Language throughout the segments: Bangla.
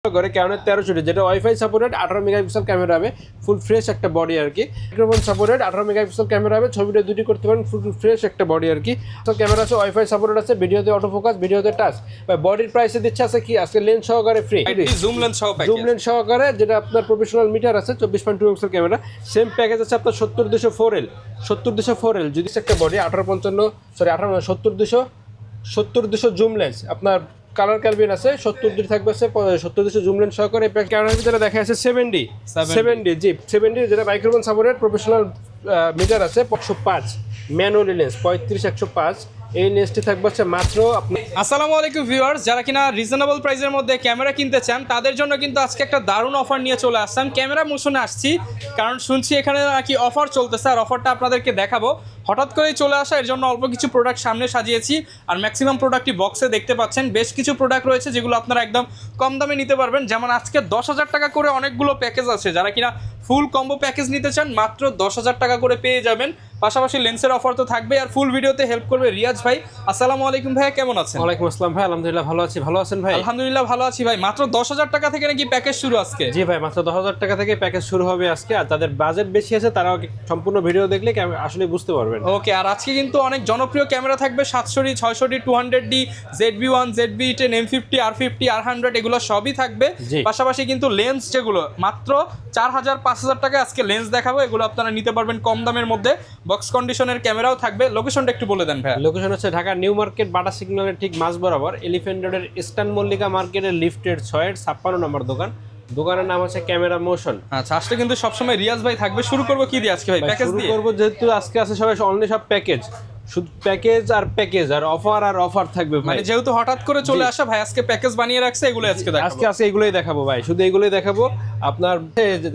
করে ক্যানোনের 1360 যেটা ওয়াইফাই সাপোর্টেড 18 মেগাপিক্সেল ক্যামেরা হবে, ফুল ফ্রেশ একটা বডি আর কি। মাইক্রোফোন সাপোর্টেড 18 মেগাপিক্সেল ক্যামেরা হবে, ছবিটা দুটি করতে পারেন, ফুল ফ্রেশ একটা বডি আর কি। তো ক্যামেরা আছে, ওয়াইফাই সাপোর্টেড আছে, ভিডিওতে অটো ফোকাস, ভিডিওতে টাচ। ভাই বডির প্রাইসে দিচ্ছে আছে কি আজকে লেন্স সহকারে ফ্রি, জুম লেন্স সহ প্যাকেজ, জুম লেন্স সহকারে যেটা আপনার প্রফেশনাল মিটার আছে 24.2 মেগাপিক্সেল ক্যামেরা। সেম প্যাকেজ আছে আপনার 70204L 70204L যদি একটা বডি 70200 জুম লেন্স আপনার কালার ক্যালভিন আছে, 72 থাকবে, 72 জুম লেন্স সহকারে। ক্যামেরার ভিতরে দেখা আছে 7D জি 7D যেটা মাইক্রোফোন সাপোর্টেড প্রফেশনাল মিটার আছে। 105 ম্যানুয়ালি লেন্স 35-105 এই লেন্সটি থাকবে হচ্ছে মাত্র আপনার। আসসালামু আলাইকুম ভিউয়ার্স, যারা কিনা রিজনেবল প্রাইসের মধ্যে ক্যামেরা কিনতে চান তাদের জন্য কিন্তু আজকে একটা দারুণ অফার নিয়ে চলে আসলাম। ক্যামেরা মোশনে আসছি কারণ শুনছি এখানে নাকি অফার চলতেছে, আর অফারটা আপনাদেরকে দেখাবো। হঠাৎ করেই চলে আসা, এর জন্য অল্প কিছু প্রোডাক্ট সামনে সাজিয়েছি, আর ম্যাক্সিমাম প্রোডাক্টই বক্সে দেখতে পাচ্ছেন। বেশ কিছু প্রোডাক্ট রয়েছে যেগুলো আপনারা একদম কম দামে নিতে পারবেন। যেমন আজকে 10,000 টাকা করে অনেকগুলো প্যাকেজ আছে, যারা কিনা ফুল কম্বো প্যাকেজ নিতে চান মাত্র 10,000 টাকা করে পেয়ে যাবেন। পাশাপাশি লেন্সের অফার তো থাকবে, আর ফুল ভিডিওতে হেল্প করবে রিয়াজ ভাই। আসসালামু আলাইকুম ভাই, কেমন আছেন? ওয়ালাইকুম আসসালাম ভাই, আলহামদুলিল্লাহ ভালো আছি। ভালো আছেন ভাই? আলহামদুলিল্লাহ ভালো আছি ভাই। মাত্র 10,000 টাকা থেকে নাকি প্যাকেজ শুরু আজকে? জি ভাই, মাত্র 10,000 টাকা থেকে প্যাকেজ শুরু হবে আজকে। আর যাদের বাজেট বেশি আছে তারাও সম্পূর্ণ ভিডিও দেখলে আসলে বুঝতে পারবেন। ওকে, আর আজকে কিন্তু অনেক জনপ্রিয় ক্যামেরা থাকবে, 700D 600D 200D ZV-1 ZV-10 M50 R50 R100 এগুলো সবই থাকবে। পাশাপাশি কিন্তু লেন্স যেগুলো মাত্র 4,000-5,000 টাকা আজকে লেন্স দেখাবো, এগুলো আপনারা নিতে পারবেন কম দামের মধ্যে। বক্স কন্ডিশনের ক্যামেরাও থাকবে। লোকেশনটা একটু বলে দেন ভাই। লোকেশন হচ্ছে ঢাকা নিউ মার্কেট বাটা সিগন্যালের ঠিক মাঝ বরাবর, এলিফ্যান্ট রোডের ইস্টার্ন মল্লিকা মার্কেটের লিফটের 6-56 নম্বর দোকান। দোকানের নাম হচ্ছে ক্যামেরা মোশন। আচ্ছা, আসলে কিন্তু সবসময় রিয়াজ ভাই থাকবে। শুরু করবো কি দিয়ে আজকে ভাই? প্যাকেজ দিয়ে শুরু করবো, যেহেতু আজকে আছে সবাই অনলি সব প্যাকেজ, শুধু প্যাকেজ আর অফার থাকবে ভাই। মানে যেহেতু হঠাৎ করে চলে আসা ভাই, আজকে প্যাকেজ বানিয়ে রাখছে, এগুলো আজকে দেখাবো। আজকে এগুলোই দেখাবো ভাই, শুধু এগুলোই দেখাবো। আপনার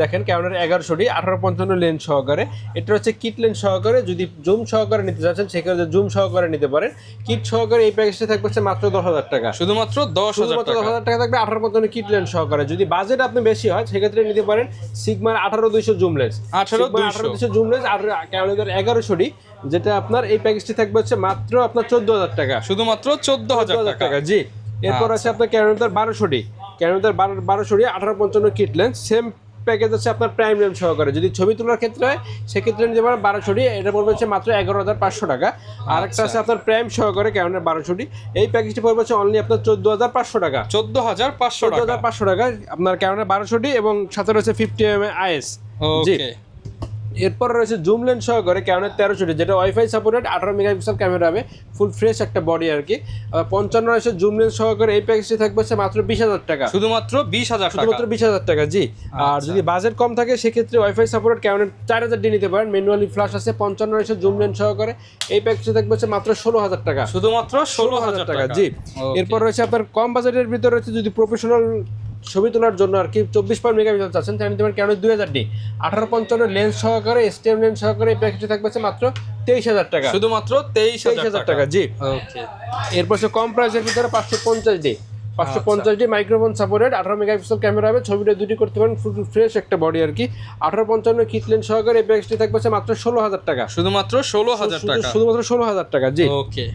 দেখেন ক্যামেরার 1100D 1855 লেন্স সহকারে, এটা হচ্ছে কিট লেন্স সহকারে। যদি জুম সহকারে নিতে চাচ্ছেন সেক্ষেত্রে জুম সহকারে নিতে পারেন। কিট সহকারে এই প্যাকেজটা থাকবে হচ্ছে মাত্র 10,000 টাকা, শুধুমাত্র 10,000 টাকা থাকবে 1855 কিট লেন্স সহকারে। যদি বাজেট আপনি বেশি হয় সেক্ষেত্রে নিতে পারেন সিগমার 18200 জুম লেন্স, 18200 জুম লেন্স। আর ক্যামেরার 1100D যেটা আপনার এই প্যাকেজটি থাকবে হচ্ছে মাত্র আপনার 14,000 টাকা, শুধুমাত্র 14,000 টাকা জি। এরপর আছে আপনার ক্যামেরার 1200D 1855 kit lens. Same package আছে আপনার প্রাইম লেন্স সহকারে। যদি ছবি তোলার ক্ষেত্রে হয় সেক্ষেত্রে নিতে পারেন 1200D, এটা পড়বে হচ্ছে মাত্র 11,500 টাকা। আর একটা আছে আপনার প্রাইম সহকারে ক্যামেরার 1200D, এই প্যাকেজটি পড়বে হচ্ছে অনলি আপনার 14,500 টাকা, 14,500 টাকা আপনার ক্যামেরার 1200D, এবং সাথে রয়েছে 50mm IS। জি। এরপর রয়েছে জুম লেন্স সহকারে ক্যানোনের 1360 যেটা ওয়াইফাই সাপোর্টেড 18 মেগাপিক্সেল ক্যামেরা হবে, ফুল ফ্রেশ একটা বডি আর কি। 55 রয়েছে জুম লেন্স সহকারে, এই প্যাকেজটি থাকবে হচ্ছে মাত্র 20,000 টাকা, শুধুমাত্র 20,000 টাকা জি। আর যদি বাজেট কম থাকে সেক্ষেত্রে ওয়াইফাই সাপোর্টেড ক্যানোনের 4000D নিতে পারেন, ম্যানুয়ালি ফ্ল্যাশ আছে। 55 রয়েছে জুম লেন্স সহকারে, এই প্যাকেজটি থাকবে হচ্ছে মাত্র 16,000 টাকা, শুধুমাত্র 16,000 টাকা জি। এরপর রয়েছে আপনার কম বাজেটের ভিতরে রয়েছে যদি প্রফেশনাল ছবি তোলার জন্য আর কি 24 মেগাপিক্সেল চাচ্ছেন তাহলে নিতে পারেন ক্যানোন 2000D 1855 লেন্স সহকারে, STM লেন্স সহকারে, এই প্যাকেজটি থাকবে মাত্র 23,000 টাকা, শুধুমাত্র 23,000 টাকা, জি। ওকে। এরপর কম প্রাইসের ভিতরে 550D microphone supported 18 megapixel camera হবে, ছবিটা দুটি করতে পারেন, ফুল ফ্রেশ একটা বডি আর কি। 1855 কিট লেন্স সহকারে, এই প্যাকেজটি থাকবে মাত্র 16,000 টাকা, শুধুমাত্র 16,000 টাকা, শুধুমাত্র 16,000 টাকা, জি। ওকে।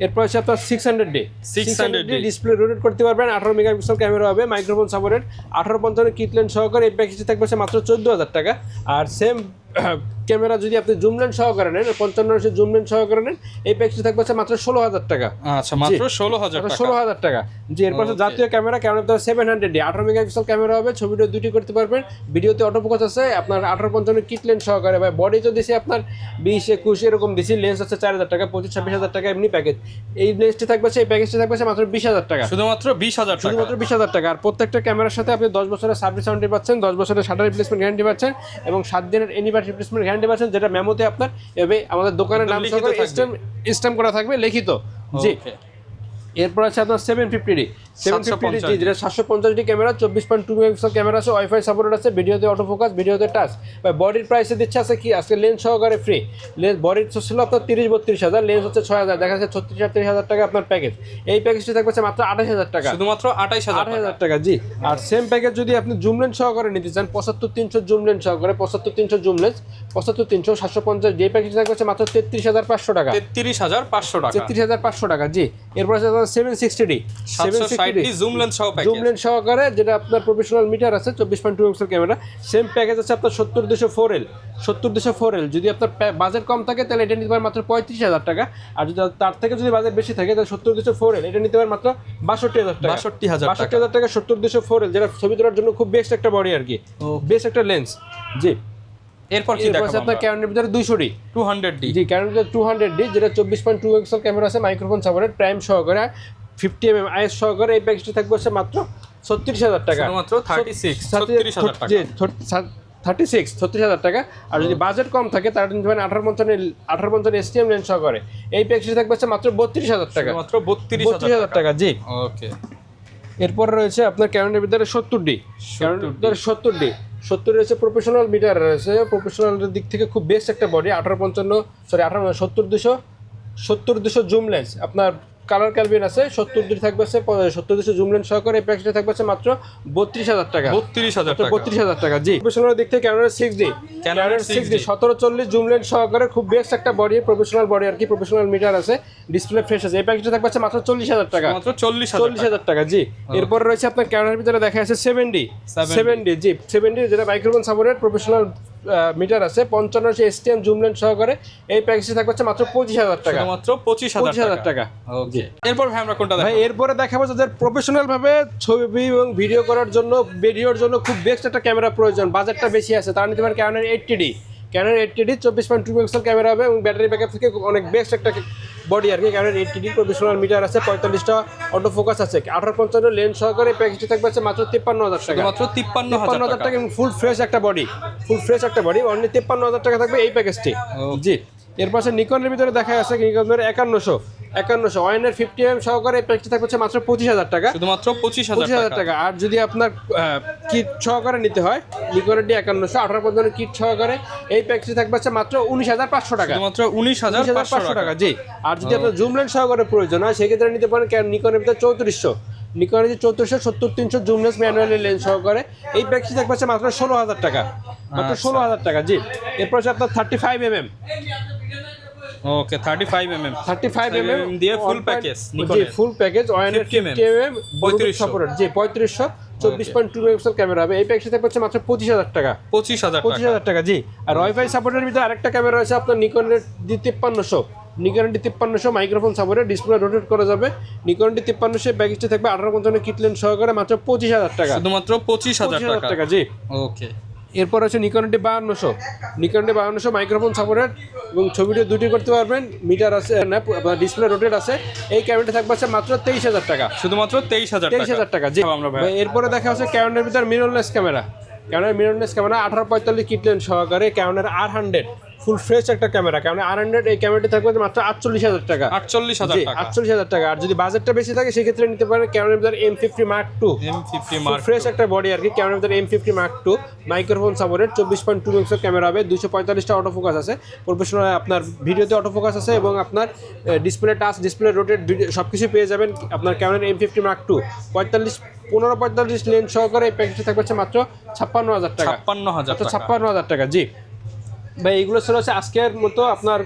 এরপর আছে আপনার 600D ডিসপ্লে রোটেট করতে পারবেন, 18 মেগাপিক্সেল ক্যামেরা হবে, মাইক্রোফোন সাপোর্টেড 1855 কিট লেন্স সহকারে, এই প্যাকেজটি থাকবে মাত্র 14,000 টাকা। আর সেম ক্যামেরা যদি আপনি জুম লেন্স সহকারে নেন, 55 জুম লেন্স সহকারে নেন, এই প্যাকেজটি থাকবে মাত্র 16,000 টাকা, আচ্ছা মাত্র 16,000 টাকা, জি। এরপর জাতীয় ক্যামেরা 700D 18 মেগাপিক্সেল ক্যামেরা হবে, ছবিটা দুটি করতে পারবেন, ভিডিওতে অটো ফোকাস আছে আপনার 1855 কিট লেন্স সহকারে। ভাই বডি তো দিছি আপনার 20-21 এরকম দিছি, লেন্স আছে 4,000 টাকা, 25-26,000 টাকা এমনি প্যাকেজ। এই লেন্সটি থাকবে, এই প্যাকেজটি থাকবে মাত্র 20,000 টাকা, শুধুমাত্র 20,000 টাকা। আর প্রত্যেকটা ক্যামেরার সাথে আপনি 10 বছরের সার্ভিস ওয়ারেন্টি পাচ্ছেন, 10 বছরের শাটার রিপ্লেসমেন্ট গ্যারান্টি পাচ্ছেন, এবং 7 দিনের এনিভার্সারি রিপ্লেসমেন্ট গ্যারান্টি পাচ্ছেন, যেটা মেমোতে আপনার এভাবে আমাদের দোকানের নাম সহকারে স্ট্যাম্প করা থাকবে লিখিত, জি। এরপর আছে আপনার 750D যেটা 750D ক্যামেরা, 24.2 মেগাপিক্সেল ক্যামেরা আছে, ওয়াইফাই সাপোর্টেড আছে, ভিডিওতে অটো ফোকাস, ভিডিওতে টাচ। বডির প্রাইসে দিচ্ছে আছে কি আজকে লেন্স সহকারে ফ্রি। লেন্স বডির ছিল আপনার 30-32,000, লেন্স হচ্ছে 6,000, দেখা যাচ্ছে 36-38,000 টাকা আপনার প্যাকেজ। এই প্যাকেজটি থাকবে মাত্র 28,000 টাকা, শুধুমাত্র 28,000 টাকা, জি। আর সেম প্যাকেজ যদি আপনি জুম লেন্স সহকারে নিতে চান, 75-300 জুম লেন্স সহকারে, 75-300 জুম লেন্স, 75-300 750, যে প্যাকেজটি থাকবে মাত্র 33,500 টাকা, 33,500 টাকা, 33,500 টাকা, জি। এরপর আছে আপনার 760D 760D জুম লেন্স সহ প্যাকেজ, জুম লেন্স সহকারে, যেটা আপনার প্রফেশনাল মিটার আছে 24.2 মেগাপিক্সেল ক্যামেরা। সেম প্যাকেজ আছে আপনার 70204L 70204L। যদি আপনার বাজেট কম থাকে তাহলে এটা নিতে পারেন মাত্র 35,000 টাকা, আর যদি তার থেকে যদি বাজেট বেশি থাকে তাহলে 70204L এটা নিতে পারেন মাত্র 62,000 টাকা। 62,000 টাকা 70204L, যেটা ছবি তোলার জন্য খুব বেস্ট একটা বডি আর কি, বেস্ট একটা লেন্স। জি, এরপর কি দেখাবো আপনার ক্যানোনের ভিতরে 200D 200D, জি, ক্যানোনের ভিতরে 200D, যেটা 24.2 মেগাপিক্সেল ক্যামেরা আছে, মাইক্রোফোন সাপোর্টেড, প্রাইম সহকারে, 50mm আইএস সহকারে। এই প্যাকেজটি থাকবে হচ্ছে মাত্র 36,000 টাকা, শুধুমাত্র 36,000 টাকা। জি 36,000 টাকা। আর যদি বাজেট কম থাকে তাহলে নিতে পারেন 1850 STM লেন্স সহকারে। এই প্যাকেজটি থাকবে হচ্ছে মাত্র 32,000 টাকা, মাত্র 32,000 টাকা। জি, ওকে। এরপর রয়েছে আপনার ক্যানোনের ভিতরে 70D, ক্যানোনের ভিতরে 70D 70 রয়েছে, প্রফেশনাল মিটার রয়েছে, প্রফেশনালের দিক থেকে খুব বেস্ট একটা বডি। 70-200 জুম লেন্স, আপনার কালার ক্যালভিন আছে। 70D থাকবে 70-200 জুম লেন্স সহকারে। এই প্যাকেজটা থাকবে মাত্র 32,000 টাকা, 32,000 টাকা। জি, প্রফেশনাল দিক থেকে ক্যানোনের 6D 1740 জুম লেন্স সহকারে, খুব বেস্ট একটা বডি, প্রফেশনাল বডি আর কি, প্রফেশনাল মিটার আছে, ডিসপ্লে ফ্রেশ আছে। এই প্যাকেজটা থাকবে মাত্র 40,000 টাকা, মাত্র 40,000 টাকা। জি, এরপর রয়েছে আপনার ক্যানোনের ভিতরে দেখা আছে 7D, জি 7D, যেটা মাইক্রোফোন সাপোর্টেড, প্রফেশনাল মিটার আছে, 55 STM জুম লেন্স সহকারে। এই প্যাকেজটা থাকবে মাত্র 25,000 টাকা, মাত্র 25,000 টাকা। ওকে, এরপর ভাই আমরা কোনটা দেখাবো? ভাই এরপরে দেখাবো যাদের প্রফেশনাল ভাবে ছবি এবং ভিডিওর জন্য খুব বেস্ট একটা ক্যামেরা প্রয়োজন, বাজেটটা বেশি আছে, তারা নিতে পারেন ক্যানোন 80D 24.2 মেগাপিক্সেল ক্যামেরা হবে এবং ব্যাটারি ব্যাকআপ থেকে অনেক বেস্ট একটা বডি আর কি। ক্যানোন 80D প্রফেশনাল মিটার আছে, 45টা অটো ফোকাস আছে, 1850 লেন্স সহকারে। প্যাকেজটি থাকবে মাত্র 53,000 টাকা, মাত্র 53,000 টাকা, এবং ফুল ফ্রেশ একটা বডি, অনলি 53,000 টাকা থাকবে এই প্যাকেজটি। জি, এরপর নিকনের ভিতরে দেখা আছে নিকনের 5100 ওয়াইনের 50mm সহকারে। এই প্যাকেজটি থাকবে মাত্র 25,000 টাকা, শুধুমাত্র 25,000 টাকা। আর যদি আপনার কিট সহকারে নিতে হয় নিকনের ডি 5100 1850 কিট সহকারে, এই প্যাকেজটি থাকবে মাত্র 19,500 টাকা, মাত্র 19,500 টাকা। জি, আর যদি আপনার জুম লেন্স সহকারে প্রয়োজন হয় সেক্ষেত্রে নিতে পারেন নিকনের ভিতরে 3400 নিকনের যে 3400 জুম লেন্স ম্যানুয়াল লেন্স সহকারে। এই প্যাকেজটি থাকবে মাত্র 16,000 টাকা, মাত্র 16,000 টাকা। জি, এরপর হচ্ছে আপনার 35mm, ওকে 35mm দিয়ে ফুল প্যাকেজ, ফুল প্যাকেজ ওয়াইনের 50mm 3500 সাপোর্টেড। জি, 3500 24.2 মেগাপিক্সেল ক্যামেরা হবে। এই প্যাকেজটা থাকবে মাত্র 25,000 টাকা, 25,000 টাকা। জি, আর ওয়াইফাই সাপোর্টের ভিতরে আরেকটা ক্যামেরা আছে আপনার নিকনের D 5300 microphone supported, display rotate করা যাবে। নিকন ডি 5300 প্যাকেজটি থাকবে 1850 কিট লেন্স সহকারে, মাত্র 25,000 টাকা, শুধুমাত্র 25,000 টাকা। জি, ওকে। এরপর হচ্ছে নিকন ডি 5200 মাইক্রোফোন সাপোর্টেড এবং ছবিটা দুটি করতে পারবেন, মিটার আছে না, ডিসপ্লে রোটেট আছে। এই ক্যামেরাটা থাকবে মাত্র 23,000 টাকা, শুধুমাত্র 23,000 টাকা। জি, এরপরে দেখা হচ্ছে ক্যানোনের ভিতর মিররলেস ক্যামেরা, 1845 কিট লেন্স সহকারে, ক্যানোনের R100 ফুল ফ্রেশ একটা ক্যামেরা, ক্যানোনের R100। এই ক্যামেরাটি থাকবে মাত্র 48,000 টাকা, 48,000 টাকা। আর যদি বাজেটটা বেশি থাকে সেক্ষেত্রে নিতে পারেন ক্যানোনের ভিতর M50 Mark II, ফ্রেশ একটা বডি আর কি। ক্যানোনের ভিতর M50 Mark II microphone supported, 24.2 megapixel camera হবে, 245টা অটো ফোকাস আছে, প্রফেশনাল আপনার ভিডিওতে অটো ফোকাস আছে এবং আপনার ডিসপ্লে টাচ, ডিসপ্লে রোটেট সব কিছু পেয়ে যাবেন আপনার ক্যানোনের M50 Mark II 1545 লেন্স সহকারে। এই প্যাকেজটা থাকবে মাত্র 56,000 টাকা, 56,000 টাকা। জি ভাই, এইগুলো ছিল হচ্ছে আজকের মতো আপনার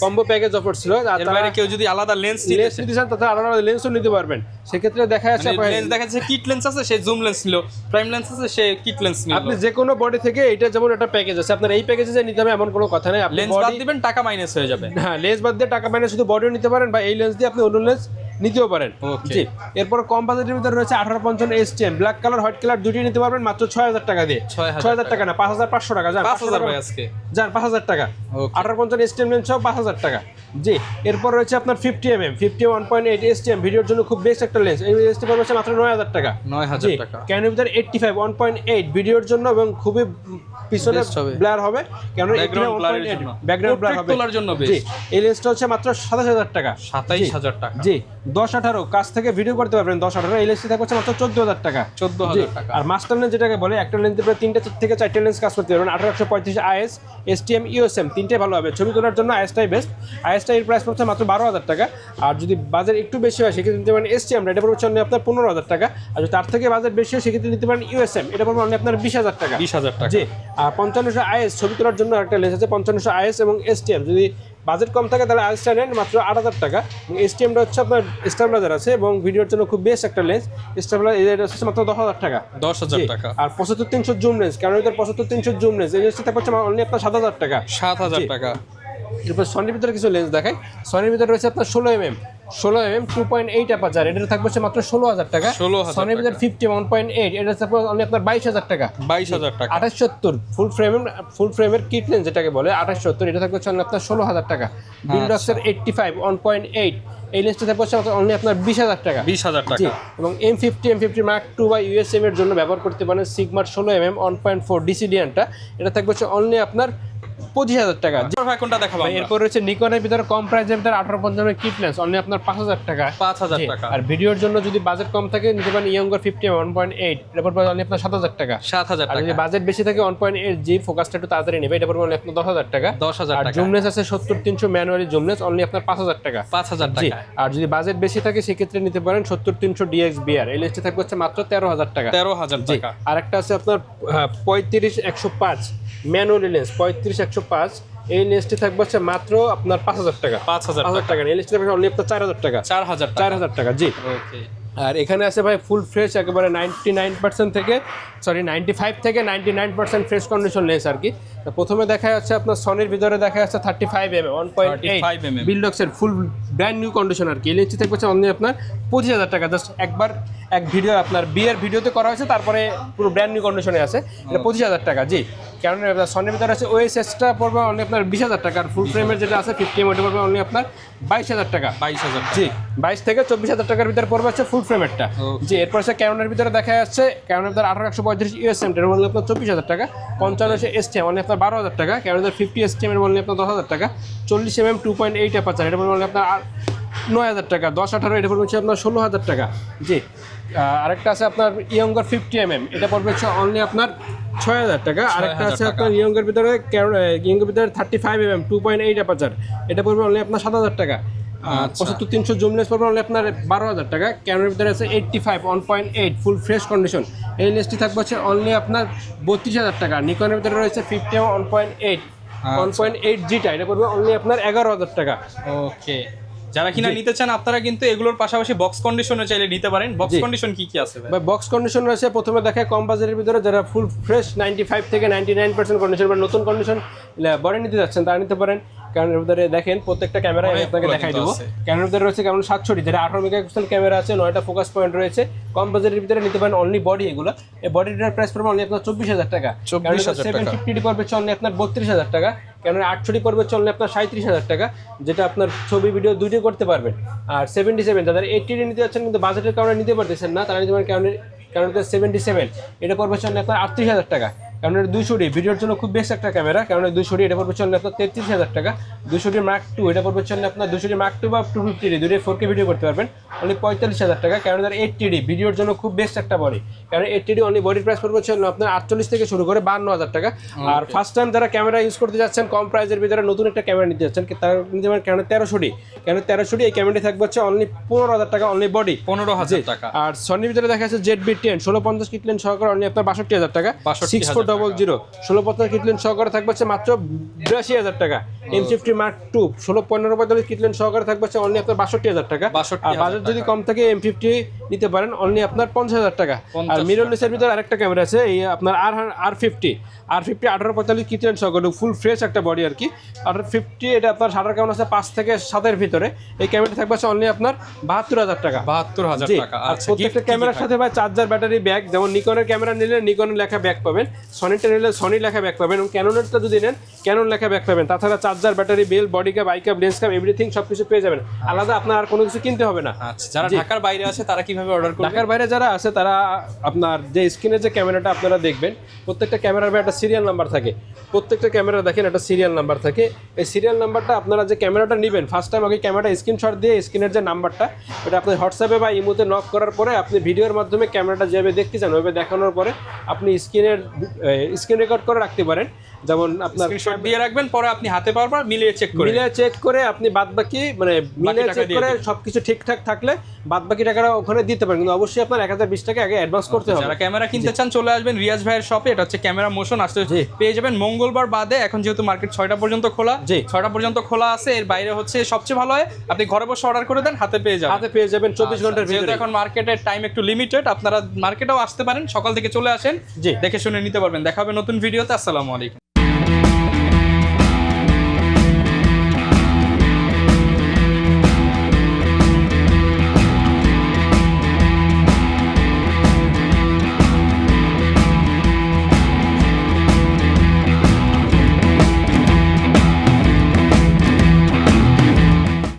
কম্বো প্যাকেজ অফার ছিল। আর বাইরে কেউ যদি আলাদা লেন্স নিতে চান তাহলে আলাদা লেন্সও নিতে পারবেন। সেক্ষেত্রে দেখা যাচ্ছে লেন্স দেখা যাচ্ছে কিট লেন্স আছে, সে জুম লেন্স নিল, প্রাইম লেন্স আছে, সে কিট লেন্স নিল। আপনি যে কোনো বডি থেকে এটা যেমন একটা প্যাকেজ আছে, আপনার এই প্যাকেজে যে নিতে হবে এমন কোনো কথা নেই। আপনি লেন্স বাদ দিবেন, টাকা মাইনাস হয়ে যাবে। হ্যাঁ, লেন্স বাদ দিয়ে টাকা মাইনাস, শুধু বডিও নিতে পারেন বা এই লেন্স দিয়ে আপনি অন্য লেন্স নিতেও পারেন। জি, এরপর কম বাজেটের ভিতরে রয়েছে 1850 STM black colour, white colour দুটি নিতে পারবেন মাত্র 6,000 টাকা দিয়ে। 6,000 টাকা না, 5,500 টাকা। যান 5,000 ভাই আজকে, যান 5,000 টাকা। 1850 STM লেন্স সহ 5,000 টাকা। জি, এরপর রয়েছে আপনার 50mm 1.8 STM ভিডিওর জন্য খুব বেস্ট একটা লেন্স। এই লেন্সটি পড়বে মাত্র 9,000 টাকা, 9,000 টাকা। ক্যানোনের ভিতর 85 1.8 ভিডিওর জন্য এবং খুবই পিছনে ব্লার হবে, ক্যানোন 1.8 ব্যাকগ্রাউন্ড ব্লার হবে তোলার জন্য। জি, এই লেন্সটা হচ্ছে মাত্র 27,000 টাকা, 27,000 টাকা। জি, 10-18 কাছ থেকে ভিডিও করতে পারবেন। 10-18 এই লেন্সটি থাকবে মাত্র 14,000 টাকা, 14,000 টাকা। আর মাস্টার লেন্স যেটাকে বলে, একটা লেন্সে প্রায় 3 থেকে 4টে লেন্স কাজ করতে পারবেন। 1835 IS STM USM তিনটে ভালো হবে। ছবি তোলার জন্য IS-টাই বেস্ট। IS-টা এর প্রাইস পড়ছে মাত্র 12,000 টাকা। আর যদি বাজেট একটু বেশি হয় সেক্ষেত্রে নিতে পারেন STM, এটা পড়ছে আপনার 15,000 টাকা। আর যদি তার থেকে বাজেট বেশি হয় সেক্ষেত্রে নিতে পারেন USM, এটা পড়বে আপনার 20,000 টাকা, 20,000 টাকা। জি। আর 5500 IS ছবি তোলার জন্য একটা লেন্স আছে 5500 IS এবং STM। যদি বাজেট কম থাকে তাহলে আইএসটা নেন মাত্র 8000 টাকা। STMটা হচ্ছে আপনার স্টেবিলাইজার আছে এবং ভিডিওর জন্য খুব বেস্ট একটা লেন্স। স্টেবিলাইজার হচ্ছে মাত্র 10000 টাকা। 10000 টাকা। আর 75300 জুম লেন্স, কারণ এদের 75300 জুম লেন্স এই লেন্সটা হচ্ছে অনলি আপনার 7000 টাকা। 7000 টাকা। এরপর সনির ভিতরে কিছু লেন্স দেখাই। সনির ভিতরে রয়েছে আপনার 16mm 2.8 অ্যাপারচার, এটা থাকবে হচ্ছে মাত্র 16000 টাকা। 16000 সনির ভিতরে 50 1.8, এটা থাকবে অনলি আপনার 22000 টাকা। 22000 টাকা। 2870 ফুল ফ্রেমের কিট লেন্স যেটাকে বলে 2870, এটা থাকবে হচ্ছে আপনার 16000 টাকা। বিলডক্সের 85 1.8, এই লেন্সটা থাকবে হচ্ছে অনলি আপনার 20000 টাকা। 20000 টাকা। এবং M50 Mark II বা USM এর জন্য ব্যবহার করতে পারেন সিগমার 16mm 1.4 ডিসিডিয়ানটা, এটা থাকবে হচ্ছে অনলি আপনার 25000 টাকা। ভাই কোনটা দেখাবো আমরা? এরপর রয়েছে নিকনের ভিতরে কম প্রাইসের ভিতরে 1855 কিট লেন্স অনলি আপনার 5000 টাকা। 5000 টাকা। আর ভিডিওর জন্য যদি বাজেট কম থাকে নিতে পারেন ইয়ঙ্গার 50 1.8, এটা পড়বে অনলি আপনার 7000 টাকা। 7000 আর টাকা। যদি বাজেট বেশি থাকে 1.8G ফোকাসটা একটু তাড়াতাড়ি নেবে, এটা পড়বে অনলি আপনার 10000 টাকা। 10000 আর টাকা। জুম লেন্স আছে 70300 ম্যানুয়ালি জুম লেন্স অনলি আপনার 5000 টাকা। 5000 টাকা। আর যদি বাজেট বেশি থাকে সেক্ষেত্রে নিতে পারেন 70300 DXBR, এই লেন্সটা থাকবে হচ্ছে মাত্র 13000 টাকা। 13000 টাকা। আর একটা আছে আপনার 35105 ম্যানুয়ালি লেন্স 35105, এই লেন্সটি থাকবে হচ্ছে মাত্র আপনার 5000 টাকা। 5000 টাকা। এই লেন্সটি থাকবে অনলি আপনার 4000 টাকা। 4000 টাকা। জি। ওকে। আর এখানে আছে ভাই ফুল ফ্রেশ একেবারে 99% থেকে 95 থেকে 99% ফ্রেশ কন্ডিশন লেন্স আর কি। তো প্রথমে দেখা যাচ্ছে আপনার সনির ভিতরে দেখা যাচ্ছে 35mm 1.8 বিলডক্সের ফুল ব্র্যান্ড নিউ কন্ডিশন আর কি। এই লেন্সটি থাকবে অনলি আপনার 25000 টাকা। জাস্ট একবার এক ভিডিও আপনার বিয়ের ভিডিওতে করা হয়েছে, তারপরে পুরো ব্র্যান্ড নিউ কন্ডিশনে আছে, এটা 25000 টাকা। জি। কারণ সনির ভিতরে আছে OSSটা পড়বে অনলি আপনার 20000 টাকা। আর ফুল ফ্রেমের যেটা আছে 50mm ওটা পড়বে অনলি আপনার 22000 টাকা। 22000। জি। 22 থেকে 24000 টাকার ভিতরে পড়বে হচ্ছে ফুল ফ্রেমেরটা। জি। এরপর আছে ক্যানোনের ভিতরে দেখা যাচ্ছে ক্যানোনের ভিতরে 18135 USM এর মূল্য আপনার 24000 টাকা। 55 STM অনলি আপনার 12000 টাকা। ক্যানোনের 50 STM এর মূল্য আপনার 10000 টাকা। 40mm 2.8 অ্যাপারচার, এটা মূল্য আপনার 9000 টাকা। 10-18 এটা পড়বে হচ্ছে আপনার 16000 টাকা। জি। আরেকটা আছে আপনার ইয়ঙ্গার 50mm, এটা পড়বে হচ্ছে অনলি আপনার 6000 টাকা। আরেকটা আছে আপনার ইয়ঙ্গার ভিতরে 35mm 2.8 অ্যাপারচার, এটা পড়বে অনলি আপনার 7000 টাকা। 75300 জুম লেন্স পড়বে অনলি আপনার 12000 টাকা। ক্যামেরার ভিতরে আছে 85 1.8 ফুল ফ্রেশ কন্ডিশন, এই লেন্সটি থাকবে হচ্ছে অনলি আপনার 32000 টাকা। নিকনের ভিতরে রয়েছে 50 1.8Gটা, এটা পড়বে অনলি আপনার 11000 টাকা। ওকে। যারা কিনা নিতে চান আপনারা কিন্তু এগুলোর পাশাপাশি বক্স কন্ডিশনে চাইলে নিতে পারেন। বক্স কন্ডিশন কি আছে ভাই? বক্স কন্ডিশন রয়েছে প্রথমে দেখে কম বাজারের ভিতরে যারা ফুল ফ্রেশ 95 থেকে 99% কন্ডিশন বা নতুন কন্ডিশন বডি নিতে যাচ্ছেন তারা নিতে পারেন। কারণ এর ভিতরে দেখেন প্রত্যেকটা ক্যামেরা আমি আপনাকে দেখাই দেবো। ক্যামেরার ভিতরে রয়েছে কেমন 760, যেটা 18 মেগাপিক্সেল ক্যামেরা আছে, 9টা ফোকাস পয়েন্ট রয়েছে। কম বাজারের ভিতরে নিতে পারেন অনলি বডি এগুলো। এই বডিটার প্রাইস পড়বে অনলি আপনার 24000 টাকা। 750 পড়বে অনলি আপনার 32000 টাকা। কেন 860 পড়বে চললে আপনার 37000 টাকা, যেটা আপনার ছবি ভিডিও দুইটাই করতে পারবেন। আর 77 যাদের 80 নিতে যাচ্ছেন কিন্তু বাজেটের কারণে নিতে পারতেছেন না, তারা নিতে পারেন কারণ 77 এটা পড়বে চললে আপনার 38000 টাকা। কারণ 200D ভিডিওর জন্য খুব বেস্ট একটা ক্যামেরা। কারণ 200D এটা পড়বে চললে আপনার 33000 টাকা। 200D Mark II এটা পড়বে চললে আপনার 200D Mark II বা 250D দুটোই 4K ভিডিও করতে পারবেন অনলি 45000 টাকা। কারণ 80D ভিডিওর জন্য খুব বেস্ট একটা বডি। কারণ 80D অনলি বডির প্রাইস পড়বে চললে আপনার 48 থেকে শুরু করে 52000 টাকা। আর ফার্স্ট টাইম যারা ক্যামেরা ইউজ করতে যাচ্ছেন কম প্রাইসের ভিতরে নতুন একটা ক্যামেরা নিতে যাচ্ছেন, তারা নিতে পারেন কারণ 1300D। কারণ 1300D এই ক্যামেরাটি থাকবে হচ্ছে অনলি 15000 টাকা অনলি বডি। 15000 টাকা। আর সনির ভিতরে দেখা যাচ্ছে ZV-10 1650 কিট লেন্স সহকারে অনলি আপনার 62000 টাকা। 6400 1650 কিট লেন্স সহকারে থাকবে হচ্ছে মাত্র 82000 টাকা। M50 Mark II 16-15-45 kit lens সহকারে থাকবে হচ্ছে অনলি আপনার 62000 টাকা। আর বাজেট যদি কম থাকে M50 নিতে পারেন অনলি আপনার 50000 টাকা। আর মিররলেসের ভিতরে আরেকটা ক্যামেরা আছে এই আপনার R50 18-45 কিট লেন্স সহকারে ফুল ফ্রেশ একটা বডি আর কি। R50 এটা আপনার শাটার কাউন্ট আছে 5 থেকে 7-এর ভিতরে। এই ক্যামেরাটা থাকবে হচ্ছে অনলি আপনার 72000 টাকা। 72000 টাকা। আচ্ছা, প্রত্যেকটা ক্যামেরার সাথে ভাই চার্জার, ব্যাটারি, ব্যাগ, যেমন নিকনের ক্যামেরা নিলে নিকনের লেখা ব্যাগ পাবেন, সনিটা নিলে সনি লেখা ব্যাগ পাবেন, এবং ক্যাননেরটা যদি নেন ক্যানন লেখা ব্যাগ পাবেন। তাছাড়া charger, battery, bell, body cap, eye cap, lens cap everything সবকিছু পেয়ে যাবেন। আলাদা আপনার আর কোনো কিছু কিনতে হবে না। আচ্ছা, যারা ঢাকার বাইরে আছে তারা কিভাবে অর্ডার করবে? ঢাকার বাইরে যারা আছে তারা আপনার যে স্ক্রিনে যে ক্যামেরাটা আপনারা দেখবেন, প্রত্যেকটা ক্যামেরার একটা সিরিয়াল নাম্বার থাকে। প্রত্যেকটা ক্যামেরা দেখেন একটা সিরিয়াল নাম্বার থাকে। এই সিরিয়াল নাম্বারটা আপনারা যে ক্যামেরাটা নেবেন ফার্স্ট টাইম আগে ক্যামেরাটা স্ক্রিনশট দিয়ে স্ক্রিনের যে নাম্বারটা এটা আপনি হোয়াটসঅ্যাপে বা ইমোতে নক করার পরে আপনি ভিডিওর মাধ্যমে ক্যামেরাটা যেভাবে দেখতে চান ওইভাবে দেখানোর পরে আপনি স্ক্রিন রেকর্ড করে রাখতে পারেন। যেমন আপনার স্ক্রিনশট দিয়ে রাখবেন, পরে আপনি হাতে পাওয়ার পর মিলিয়ে চেক করে মিলিয়ে চেক করে আপনি বাদবাকি মানে মিলিয়ে টাকা চেক দিয়ে করে দিন। সবকিছু ঠিকঠাক থাকলে বাদবাকি টাকাটা ওখানে দিতে পারেন, কিন্তু অবশ্যই আপনার 1020 টাকা আগে অ্যাডভান্স করতে হবে। যারা ক্যামেরা কিনতে চান চলে আসবেন রিয়াজ ভাইয়ের শপে, এটা হচ্ছে ক্যামেরা মোশন, আসতে জি। পেয়ে যাবেন মঙ্গলবার বাদে, এখন যেহেতু মার্কেট 6টা পর্যন্ত খোলা, জি। 6টা পর্যন্ত খোলা আছে, এর বাইরে হচ্ছে সবচেয়ে ভালো হয় আপনি ঘরে বসে অর্ডার করে দেন, হাতে পেয়ে যাবেন। হাতে পেয়ে যাবেন 24 ঘন্টার যেহেতু ভিতরে। এখন মার্কেটের টাইম একটু লিমিটেড, আপনারা মার্কেটেও আসতে পারেন, সকাল থেকে চলে আসেন, জি। দেখে শুনে নিতে পারবেন। দেখা হবে নতুন ভিডিওতে। আসসালামু আলাইকুম।